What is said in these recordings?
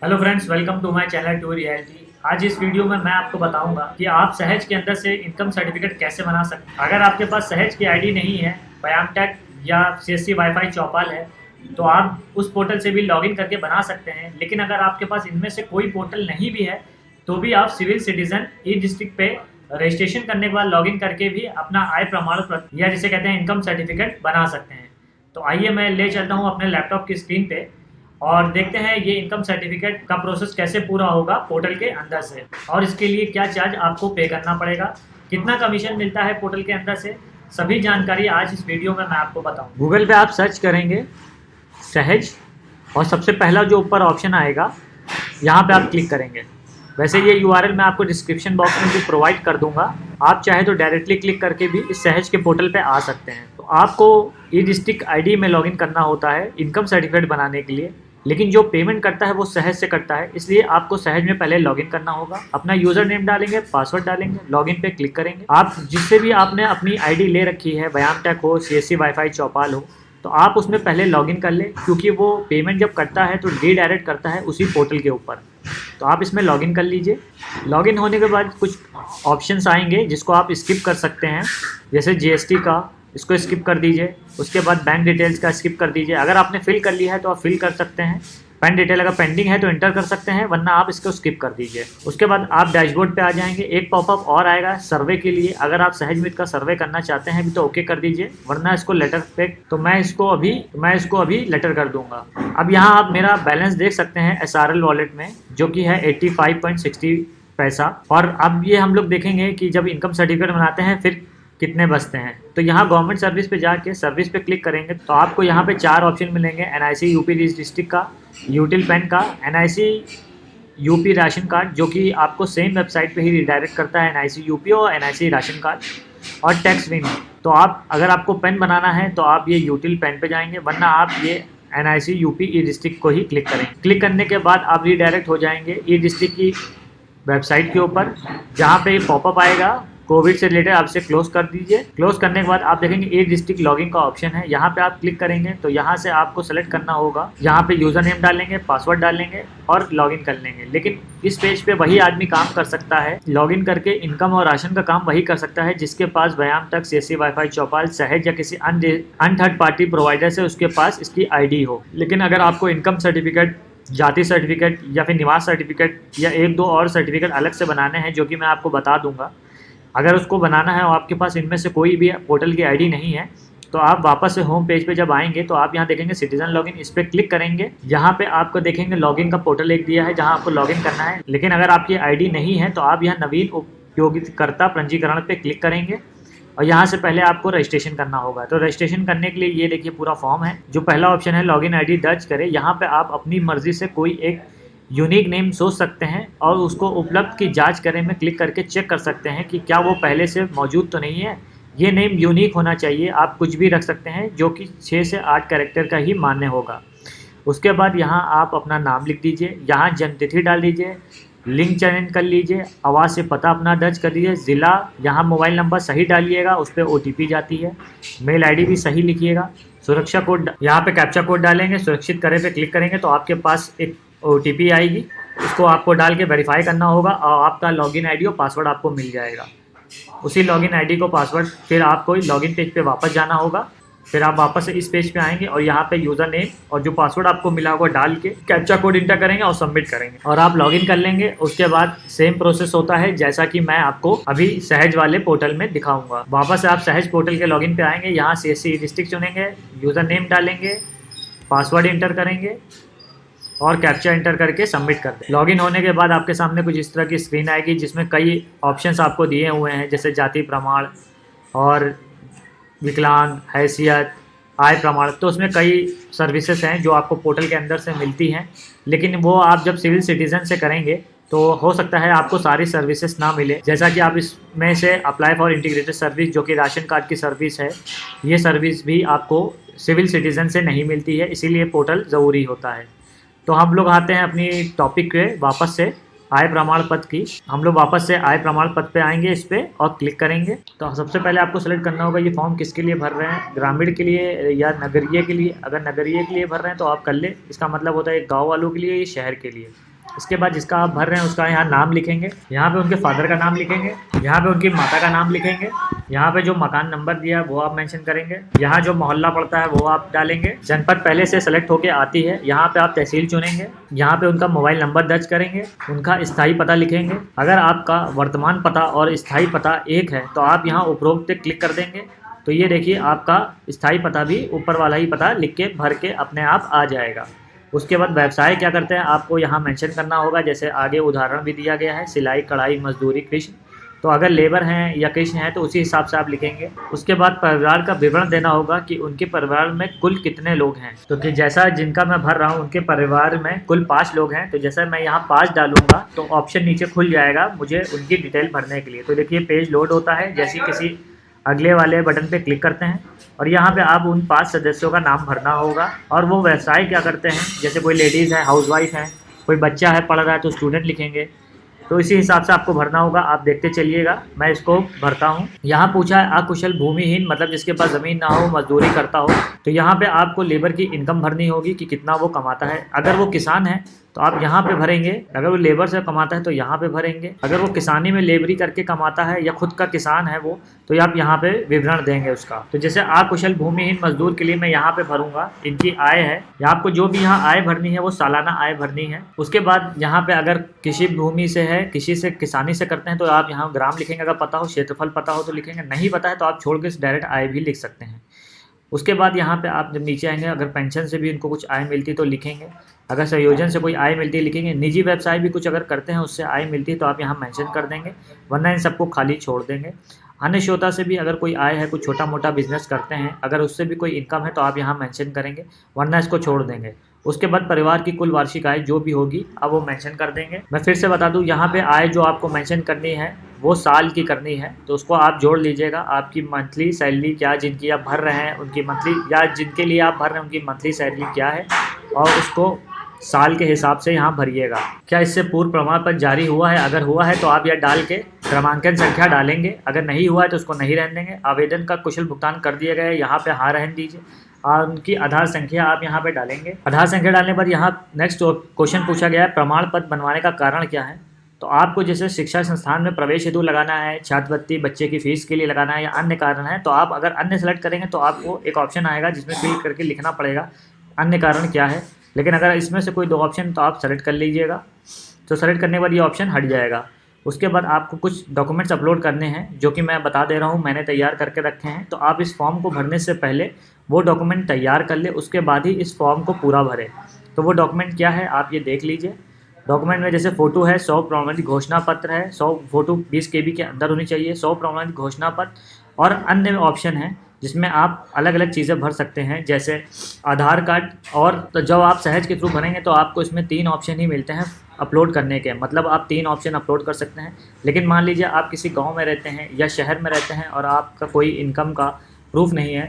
Hello friends, welcome to my channel to reality. आज इस video में मैं आपको बताऊंगा कि आप सहज के अंदर से इनकम सर्टिफिकेट कैसे बना सकते हैं। अगर आपके पास सहज की आईडी नहीं है, व्यायामटेक या सीएससी वाईफाई चौपाल है, तो आप उस पोर्टल से भी लॉगिन करके बना सकते हैं। लेकिन अगर आपके पास इनमें से कोई पोर्टल नहीं भी है, तो भी आप सिविल सिटीजन ई डिस्ट्रिक्ट पे रजिस्ट्रेशन करने के बाद लॉगिन करके भी अपना आय प्रमाण पत्र या जिसे कहते हैं इनकम सर्टिफिकेट बना सकते हैं। तो आइए मैं ले चलता हूँ अपने लैपटॉप की स्क्रीन पे और देखते हैं ये इनकम सर्टिफिकेट का प्रोसेस कैसे पूरा होगा पोर्टल के अंदर से, और इसके लिए क्या चार्ज आपको पे करना पड़ेगा, कितना कमीशन मिलता है पोर्टल के अंदर से। सभी जानकारी आज इस वीडियो में मैं आपको बताऊं। गूगल पे आप सर्च करेंगे सहज और सबसे पहला जो ऊपर ऑप्शन आएगा यहाँ पे आप क्लिक करेंगे। वैसे ये यूआरएल मैं आपको डिस्क्रिप्शन बॉक्स में भी प्रोवाइड कर दूंगा, आप चाहे तो डायरेक्टली क्लिक करके भी इस सहज के पोर्टल पे आ सकते हैं। तो आपको ई डिस्ट्रिक्ट आईडी में लॉगिन करना होता है इनकम सर्टिफिकेट बनाने के लिए, लेकिन जो पेमेंट करता है वो सहज से करता है, इसलिए आपको सहज में पहले लॉगिन करना होगा। अपना यूजर नेम डालेंगे, पासवर्ड डालेंगे, लॉगिन पे क्लिक करेंगे। आप जिससे भी आपने अपनी आईडी ले रखी है, व्यायामटेक हो, सीएससी वाईफाई चौपाल हो, तो आप उसमें पहले लॉगिन कर लें, क्योंकि वो पेमेंट जब करता है तो रीडायरेक्ट करता है उसी पोर्टल के ऊपर। तो आप इसमें लॉगिन कर लीजिए। लॉगिन होने के बाद कुछ ऑप्शंस आएंगे जिसको आप स्किप कर सकते हैं, जैसे जीएसटी का, इसको स्किप कर दीजिए। उसके बाद बैंक डिटेल्स का स्किप कर दीजिए। अगर आपने फिल कर लिया है तो आप फिल कर सकते हैं। पैन डिटेल अगर पेंडिंग है तो इंटर कर सकते हैं, वरना आप इसको स्किप कर दीजिए। उसके बाद आप डैशबोर्ड पे आ जाएंगे। एक पॉपअप और आएगा सर्वे के लिए। अगर आप सहज मित्र का सर्वे करना चाहते हैं भी तो ओके कर दीजिए, वरना इसको लेटर पे, तो मैं इसको अभी लेटर कर दूंगा। अब यहाँ आप मेरा बैलेंस देख सकते हैं SRL वॉलेट में, जो कि है 85.60 पैसा। और अब ये हम लोग देखेंगे कि जब इनकम सर्टिफिकेट बनाते हैं फिर कितने बचते हैं। तो यहाँ गवर्नमेंट सर्विस पे जाके सर्विस पे क्लिक करेंगे तो आपको यहाँ पे 4 ऑप्शन मिलेंगे। NIC यूपी डिस्ट्रिक्ट का, यूटिल पैन का, NIC यूपी राशन कार्ड, जो कि आपको सेम वेबसाइट पे ही रिडायरेक्ट करता है, NIC यूपी और NIC राशन कार्ड, और टैक्स विन। तो आप अगर आपको पेन बनाना है तो आप ये यूटिल पेन पे जाएंगे, वरना आप ये NIC यूपी ई डिस्ट्रिक्ट को ही क्लिक करेंगे। क्लिक करने के बाद आप रिडायरेक्ट हो जाएंगे ई डिस्ट्रिक्ट की वेबसाइट के ऊपर, जहाँ पे पॉपअप आएगा कोविड से रिलेटेड, आपसे क्लोज कर दीजिए। क्लोज करने के बाद आप देखेंगे ए डिस्ट्रिक्ट लॉगिन का ऑप्शन है, यहाँ पे आप क्लिक करेंगे तो यहाँ से आपको सेलेक्ट करना होगा। यहाँ पे यूजर नेम डालेंगे, पासवर्ड डालेंगे और लॉगिन कर लेंगे। लेकिन इस पेज पे वही आदमी काम कर सकता है, लॉगिन करके इनकम और राशन का काम वही कर सकता है जिसके पास व्यायामटेक, सीएससी वाईफाई चौपाल, सहज या किसी अन्य थर्ड पार्टी प्रोवाइडर से उसके पास इसकी आईडी हो। लेकिन अगर आपको इनकम सर्टिफिकेट, जाति सर्टिफिकेट या फिर निवास सर्टिफिकेट या 1-2 और सर्टिफिकेट अलग से बनाने हैं, जो कि मैं आपको बता दूंगा, अगर उसको बनाना है और आपके पास इनमें से कोई भी पोर्टल की आईडी नहीं है, तो आप वापस से होम पेज पे जब आएंगे तो आप यहाँ देखेंगे सिटीजन लॉगिन, इस पर क्लिक करेंगे। यहाँ पे आपको देखेंगे लॉगिन का पोर्टल एक दिया है जहाँ आपको लॉगिन करना है। लेकिन अगर आपकी आईडी नहीं है तो आप यहाँ नवीन उपयोगकर्ता पंजीकरण पे क्लिक करेंगे और यहाँ से पहले आपको रजिस्ट्रेशन करना होगा। तो रजिस्ट्रेशन करने के लिए ये देखिए पूरा फॉर्म है। जो पहला ऑप्शन है लॉगिन आईडी दर्ज करें, यहाँ पे आप अपनी मर्जी से कोई एक यूनिक नेम सोच सकते हैं और उसको उपलब्ध की जांच करें में क्लिक करके चेक कर सकते हैं कि क्या वो पहले से मौजूद तो नहीं है। ये नेम यूनिक होना चाहिए, आप कुछ भी रख सकते हैं जो कि 6 से 8 कैरेक्टर का ही मान्य होगा। उसके बाद यहाँ आप अपना नाम लिख दीजिए, यहाँ जन्मतिथि डाल दीजिए, लिंग चयन कर लीजिए, आवाज़ से पता अपना दर्ज कर दीजिए, ज़िला, यहाँ मोबाइल नंबर सही डालिएगा, उस पर OTP जाती है, मेल आईडी भी सही लिखिएगा, सुरक्षा कोड यहाँ पे कैप्चा कोड डालेंगे, सुरक्षित करें पे क्लिक करेंगे तो आपके पास एक OTP आएगी, उसको आपको डाल के वेरीफाई करना होगा और आपका लॉगिन आईडी और पासवर्ड आपको मिल जाएगा। उसी लॉगिन आईडी को पासवर्ड फिर आपको लॉगिन पेज पे वापस जाना होगा। फिर आप वापस से इस पेज पे आएंगे और यहाँ पे यूज़र नेम और जो पासवर्ड आपको मिला होगा डाल के कैप्चा कोड इंटर करेंगे और सबमिट करेंगे और आप लॉगिन कर लेंगे। उसके बाद सेम प्रोसेस होता है जैसा कि मैं आपको अभी सहज वाले पोर्टल में दिखाऊंगा। वापस से आप सहज पोर्टल के लॉगिन पे आएंगे, यहाँ CSC डिस्ट्रिक्ट चुनेंगे, यूज़र नेम डालेंगे, पासवर्ड इंटर करेंगे और कैप्चा इंटर करके सबमिट कर दें। लॉगिन होने के बाद आपके सामने कुछ इस तरह की स्क्रीन आएगी जिसमें कई ऑप्शंस आपको दिए हुए हैं, जैसे जाति प्रमाण और विकलांग, हैसियत, आय प्रमाण। तो उसमें कई सर्विसेज हैं जो आपको पोर्टल के अंदर से मिलती हैं, लेकिन वो आप जब सिविल सिटीजन से करेंगे तो हो सकता है आपको सारी सर्विसेज ना मिले। जैसा कि आप इसमें से अप्लाई फॉर इंटीग्रेटेड सर्विस, जो कि राशन कार्ड की सर्विस है, ये सर्विस भी आपको सिविल सिटीजन से नहीं मिलती है, इसीलिए पोर्टल ज़रूरी होता है। तो हम लोग आते हैं अपनी टॉपिक पे वापस से। आय प्रमाण पत्र की। हम लोग वापस से आय प्रमाण पत्र पे आएंगे इस पे और क्लिक करेंगे। तो सबसे पहले आपको सेलेक्ट करना होगा ये फॉर्म किसके लिए भर रहे हैं, ग्रामीण के लिए या नगरीय के लिए। अगर नगरीय के लिए भर रहे हैं तो आप कर ले, इसका मतलब होता है गाँव वालों के लिए, ये शहर के लिए। इसके बाद जिसका आप भर रहे हैं उसका यहाँ नाम लिखेंगे, यहाँ पे उनके फादर का नाम लिखेंगे, यहाँ पे उनकी माता का नाम लिखेंगे, यहाँ पे जो मकान नंबर दिया है वो आप मेंशन करेंगे, यहाँ जो मोहल्ला पड़ता है वो आप डालेंगे। जनपद पहले से सेलेक्ट होके आती है, यहाँ पे आप तहसील चुनेंगे, यहाँ पे उनका मोबाइल नंबर दर्ज करेंगे, उनका स्थायी पता लिखेंगे। अगर आपका वर्तमान पता और स्थायी पता एक है तो आप यहाँ उपरोक्त पे क्लिक कर देंगे। तो ये देखिए आपका स्थायी पता भी ऊपर वाला ही पता लिख के भर के अपने आप आ जाएगा। उसके बाद व्यवसाय क्या करते हैं आपको यहाँ मेंशन करना होगा, जैसे आगे उदाहरण भी दिया गया है, सिलाई कढ़ाई मजदूरी कृषि। तो अगर लेबर हैं या कृषि हैं तो उसी हिसाब से आप लिखेंगे। उसके बाद परिवार का विवरण देना होगा कि उनके परिवार में कुल कितने लोग हैं। तो कि जैसा जिनका मैं भर रहा हूँ उनके परिवार में कुल 5 लोग हैं, तो जैसा मैं यहाँ 5 डालूंगा तो ऑप्शन नीचे खुल जाएगा मुझे उनकी डिटेल भरने के लिए। तो देखिए पेज लोड होता है, जैसे किसी अगले वाले बटन पे क्लिक करते हैं और यहाँ पे आप उन 5 सदस्यों का नाम भरना होगा और वो व्यवसाय क्या करते हैं। जैसे कोई लेडीज़ है हाउसवाइफ है, कोई बच्चा है पढ़ रहा है तो स्टूडेंट लिखेंगे। तो इसी हिसाब से आपको भरना होगा। आप देखते चलिएगा, मैं इसको भरता हूँ। यहाँ पूछा है अकुशल भूमिहीन, मतलब जिसके पास ज़मीन ना हो, मजदूरी करता हो। तो यहाँ पे आपको लेबर की इनकम भरनी होगी कि कितना वो कमाता है। अगर वो किसान है तो आप यहाँ पे भरेंगे, अगर वो लेबर से कमाता है तो यहाँ पे भरेंगे। अगर वो किसानी में लेबरी करके कमाता है या खुद का किसान है वो, तो आप यहाँ पे विवरण देंगे उसका। तो जैसे अकुशल भूमिहीन मजदूर के लिए मैं यहाँ पे भरूंगा इनकी आय है, या आपको जो भी यहाँ आय भरनी है वो सालाना आय भरनी है। उसके बाद यहाँ पे अगर कृषि भूमि से है, कृषि से किसानी से करते हैं तो आप यहाँ ग्राम लिखेंगे, अगर पता हो, क्षेत्रफल पता हो तो लिखेंगे, नहीं पता है तो आप छोड़ के डायरेक्ट आय भी लिख सकते हैं। उसके बाद यहाँ पे आप जब नीचे आएंगे, अगर पेंशन से भी इनको कुछ आय मिलती तो लिखेंगे, अगर संयोजन से कोई आय मिलती है लिखेंगे, निजी व्यवसाय भी कुछ अगर करते हैं उससे आय मिलती है तो आप यहाँ मेंशन कर देंगे, वरना इन सबको खाली छोड़ देंगे। अन्य श्रोता से भी अगर कोई आय है, कुछ छोटा मोटा बिजनेस करते हैं, अगर उससे भी कोई इनकम है तो आप यहाँ मेंशन करेंगे, वरना इसको छोड़ देंगे। उसके बाद परिवार की कुल वार्षिक आय जो भी होगी अब वो मेंशन कर देंगे। मैं फिर से बता दूं, यहाँ पे आय जो आपको मेंशन करनी है वो साल की करनी है, तो उसको आप जोड़ लीजिएगा। आपकी मंथली सैलरी क्या, जिनकी आप भर रहे हैं उनकी मंथली, या जिनके लिए आप भर रहे हैं उनकी मंथली सैलरी क्या है, और उसको साल के हिसाब से यहाँ भरिएगा। क्या इससे पूर्व प्रमाण पत्र जारी हुआ है, अगर हुआ है तो आप यह डाल के क्रमांकन संख्या डालेंगे, अगर नहीं हुआ है तो उसको नहीं रहने देंगे। आवेदन का कुशल भुगतान कर दिया गया है, यहाँ पे हाँ रहने दीजिए। और उनकी आधार संख्या आप यहाँ पे डालेंगे। आधार संख्या डालने पर यहाँ नेक्स्ट क्वेश्चन पूछा गया है, प्रमाण पत्र बनवाने का कारण क्या है। तो आपको जैसे शिक्षा संस्थान में प्रवेश हेतु लगाना है, छात्रवृत्ति, बच्चे की फीस के लिए लगाना है, या अन्य कारण है, तो आप अगर अन्य सेलेक्ट करेंगे तो आपको एक ऑप्शन आएगा जिसमें फिल करके लिखना पड़ेगा अन्य कारण क्या है। लेकिन अगर इसमें से कोई 2 ऑप्शन तो आप सेलेक्ट कर लीजिएगा, तो सेलेक्ट करने के बाद ये ऑप्शन हट जाएगा। उसके बाद आपको कुछ डॉक्यूमेंट्स अपलोड करने हैं, जो कि मैं बता दे रहा हूँ, मैंने तैयार करके रखे हैं। तो आप इस फॉर्म को भरने से पहले वो डॉक्यूमेंट तैयार कर ले, उसके बाद ही इस फॉर्म को पूरा भरें। तो वो डॉक्यूमेंट क्या है आप ये देख लीजिए। डॉक्यूमेंट में जैसे फ़ोटो है, 100 प्रमाणित घोषणा पत्र है, 100 फोटो 20 KB के अंदर होनी चाहिए, 100 प्रमाणित घोषणा पत्र, और अन्य ऑप्शन है जिसमें आप अलग अलग चीज़ें भर सकते हैं, जैसे आधार कार्ड। और तो जब आप सहज के थ्रू भरेंगे तो आपको इसमें 3 ऑप्शन ही मिलते हैं अपलोड करने के, मतलब आप 3 ऑप्शन अपलोड कर सकते हैं। लेकिन मान लीजिए आप किसी गांव में रहते हैं या शहर में रहते हैं और आपका कोई इनकम का प्रूफ नहीं है,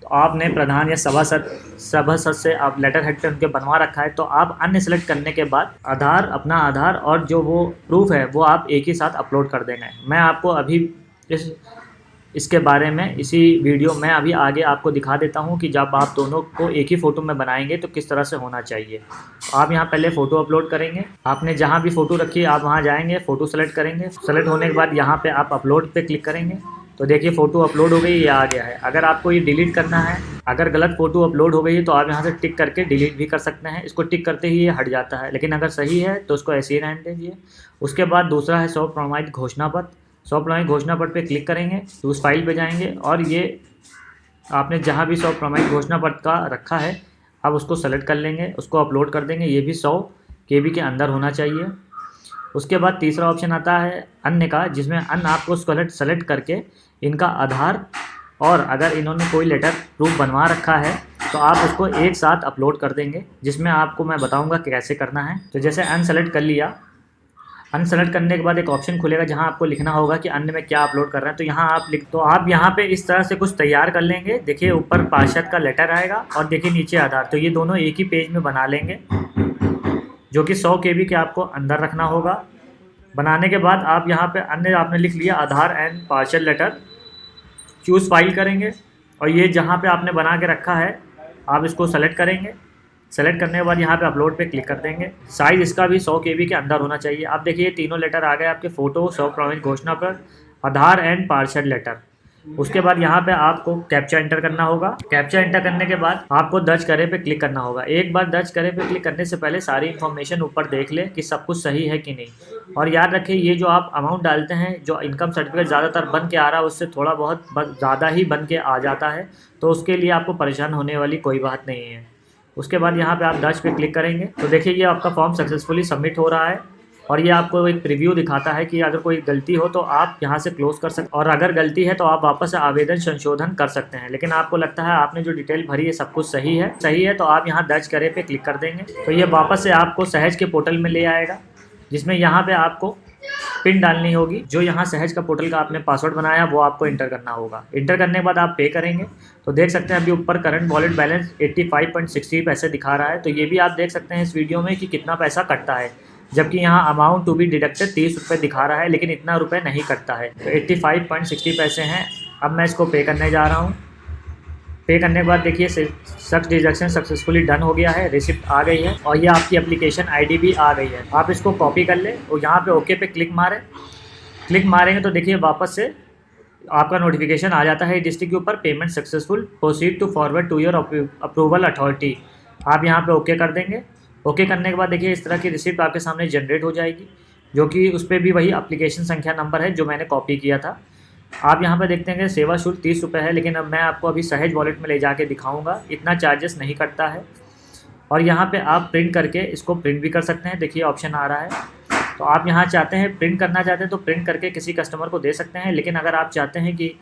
तो आपने प्रधान या सभासद से आप लेटर हेड पे उनके बनवा रखा है, तो आप अन्य सेलेक्ट करने के बाद अपना आधार और जो वो प्रूफ है वो आप एक ही साथ अपलोड कर देना है। मैं आपको अभी इसके बारे में इसी वीडियो में अभी आगे आपको दिखा देता हूं कि जब आप दोनों को एक ही फ़ोटो में बनाएंगे तो किस तरह से होना चाहिए। आप यहां पहले फ़ोटो अपलोड करेंगे, आपने जहां भी फ़ोटो रखी है आप वहां जाएंगे, फ़ोटो सेलेक्ट करेंगे। सेलेक्ट होने के बाद यहां पे आप अपलोड पे क्लिक करेंगे, तो देखिए फ़ोटो अपलोड हो गई, ये आ गया है। अगर आपको ये डिलीट करना है, अगर गलत फ़ोटो अपलोड हो गई है तो आप यहाँ से टिक करके डिलीट भी कर सकते हैं। इसको टिक करते ही ये हट जाता है, लेकिन अगर सही है तो उसको ऐसे ही रहने दीजिए। उसके बाद दूसरा है 100 प्रमाणित घोषणा पत्र। 100 प्रमाणित घोषणा पत्र पे क्लिक करेंगे तो उस फाइल पे जाएंगे और ये आपने जहाँ भी 100 प्रमाणित घोषणा पत्र का रखा है अब उसको सेलेक्ट कर लेंगे, उसको अपलोड कर देंगे। ये भी 100 KB के अंदर होना चाहिए। उसके बाद तीसरा ऑप्शन आता है अन्य का, जिसमें अन्य आपको सेलेक्ट करके इनका आधार और अगर इन्होंने कोई लेटर प्रूफ बनवा रखा है तो आप उसको एक साथ अपलोड कर देंगे, जिसमें आपको मैं बताऊंगा कि कैसे करना है। तो जैसे अनसेलेक्ट कर लिया, अनसेलेक्ट करने के बाद एक ऑप्शन खुलेगा जहां आपको लिखना होगा कि अन्य में क्या अपलोड कर रहे हैं। तो यहाँ आप तो आप यहाँ पे इस तरह से कुछ तैयार कर लेंगे। देखिए ऊपर पार्षद का लेटर आएगा और देखिए नीचे आधार, तो ये दोनों एक ही पेज में बना लेंगे, जो कि 100 KB के आपको अंदर रखना होगा। बनाने के बाद आप यहाँ पे अन्य आपने लिख लिया Aadhaar and parcel letter, choose file करेंगे और ये जहाँ पे आपने बना के रखा है आप इसको सेलेक्ट करेंगे। सेलेक्ट करने के बाद यहाँ पे अपलोड पे क्लिक कर देंगे। साइज़ इसका भी 100 KB के अंदर होना चाहिए। आप देखिए तीनों लेटर आ गए आपके, फ़ोटो, 100 प्रॉविंस घोषणा पर, आधार एंड पार्सल लेटर। उसके बाद यहाँ पे आपको कैप्चा एंटर करना होगा। कैप्चा एंटर करने के बाद आपको दर्ज करे पे क्लिक करना होगा। एक बार दर्ज करे पे क्लिक करने से पहले सारी इन्फॉर्मेशन ऊपर देख ले कि सब कुछ सही है कि नहीं। और याद रखिए ये जो आप अमाउंट डालते हैं, जो इनकम सर्टिफिकेट ज़्यादातर बन के आ रहा है उससे थोड़ा बहुत ज़्यादा ही बन के आ जाता है, तो उसके लिए आपको परेशान होने वाली कोई बात नहीं है। उसके बाद यहाँ पे आप दर्ज पे क्लिक करेंगे तो देखिए ये आपका फॉर्म सक्सेसफुली सबमिट हो रहा है और ये आपको एक प्रीव्यू दिखाता है कि अगर कोई गलती हो तो आप यहाँ से क्लोज कर सकते, और अगर गलती है तो आप वापस से आवेदन संशोधन कर सकते हैं। लेकिन आपको लगता है आपने जो डिटेल भरी है सब कुछ सही है तो आप यहाँ दर्ज करे पे क्लिक कर देंगे तो ये वापस से आपको सहज के पोर्टल में ले आएगा, जिसमें यहाँ पे आपको पिन डालनी होगी। जो यहाँ सहज का पोर्टल का आपने पासवर्ड बनाया वो आपको इंटर करना होगा। इंटर करने के बाद आप पे करेंगे तो देख सकते हैं अभी ऊपर करंट वॉलेट बैलेंस 85.60 पैसे दिखा रहा है। तो ये भी आप देख सकते हैं इस वीडियो में कि कितना पैसा कटता है, जबकि यहाँ अमाउंट टू बी डिडक्टेड 30 रुपये दिखा रहा है, लेकिन इतना रुपये नहीं कटता है। तो 85.60 पैसे हैं। अब मैं इसको पे करने जा रहा हूँ। पे करने के बाद देखिए सक्स डिडक्शन सक्सेसफुली डन हो गया है, रिसिप्ट आ गई है और ये आपकी एप्लीकेशन आईडी भी आ गई है। आप इसको कॉपी कर ले और यहाँ पे ओके पे क्लिक मारें। क्लिक मारेंगे तो देखिए वापस से आपका नोटिफिकेशन आ जाता है डिस्ट्रिक्ट के ऊपर, payment successful, proceed to forward to your approval authority. आप यहाँ पे ओके कर देंगे। ओके करने के बाद देखिए इस तरह की रिसिप्ट आपके सामने जनरेट हो जाएगी, जो कि उस पर भी वही एप्लीकेशन संख्या नंबर है जो मैंने कॉपी किया था। आप यहाँ पे देखते हैं कि सेवा शुल्क 30 रुपये है, लेकिन अब मैं आपको अभी सहज वॉलेट में ले जाके दिखाऊंगा, इतना चार्जेस नहीं कटता है। और यहाँ पे आप प्रिंट करके इसको प्रिंट भी कर सकते हैं। देखिए ऑप्शन आ रहा है, तो आप यहाँ चाहते हैं प्रिंट करना चाहते हैं तो प्रिंट करके किसी कस्टमर को दे सकते हैं। लेकिन अगर आप चाहते हैं कि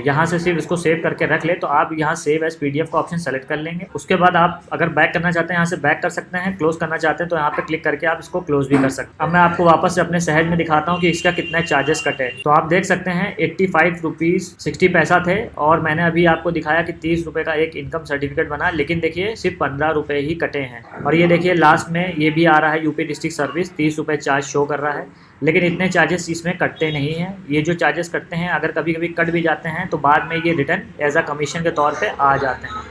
यहाँ से सिर्फ इसको सेव करके रख ले तो आप यहाँ सेव एज PDF का ऑप्शन सेलेक्ट कर लेंगे। उसके बाद आप अगर बैक करना चाहते हैं यहाँ से बैक कर सकते हैं, क्लोज करना चाहते हैं तो यहाँ पे क्लिक करके आप इसको क्लोज भी कर सकते हैं। अब मैं आपको वापस से अपने सहज में दिखाता हूँ कि इसका कितना चार्जेस कटे। तो आप देख सकते हैं 85 रुपीज़ 60 पैसा थे और मैंने अभी आपको दिखाया कि 30 रुपये का एक इनकम सर्टिफिकेट बना, लेकिन देखिए सिर्फ 15 रुपये ही कटे हैं। और ये देखिए लास्ट में ये भी आ रहा है यूपी डिस्ट्रिक्ट सर्विस 30 रुपये चार्ज शो कर रहा है, लेकिन इतने चार्जेस इसमें कटते नहीं हैं। ये जो चार्जेस कटते हैं अगर कभी कभी कट भी जाते हैं तो बाद में ये रिटर्न एज अ कमीशन के तौर पे आ जाते हैं।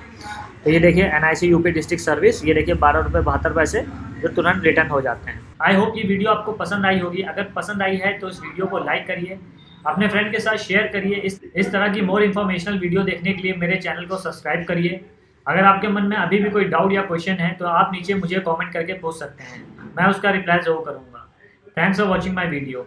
तो ये देखिए NIC यूपी डिस्ट्रिक्ट सर्विस, ये देखिए 12 रुपये 72 पैसे जो तुरंत रिटर्न हो जाते हैं। आई होप ये वीडियो आपको पसंद आई होगी। अगर पसंद आई है तो इस वीडियो को लाइक करिए, अपने फ्रेंड के साथ शेयर करिए। इस तरह की मोर इन्फॉर्मेशनल वीडियो देखने के लिए मेरे चैनल को सब्सक्राइब करिए। अगर आपके मन में अभी भी कोई डाउट या क्वेश्चन है तो आप नीचे मुझे कॉमेंट करके पूछ सकते हैं, मैं उसका रिप्लाई जरूर करूँगा। Thanks for watching my video.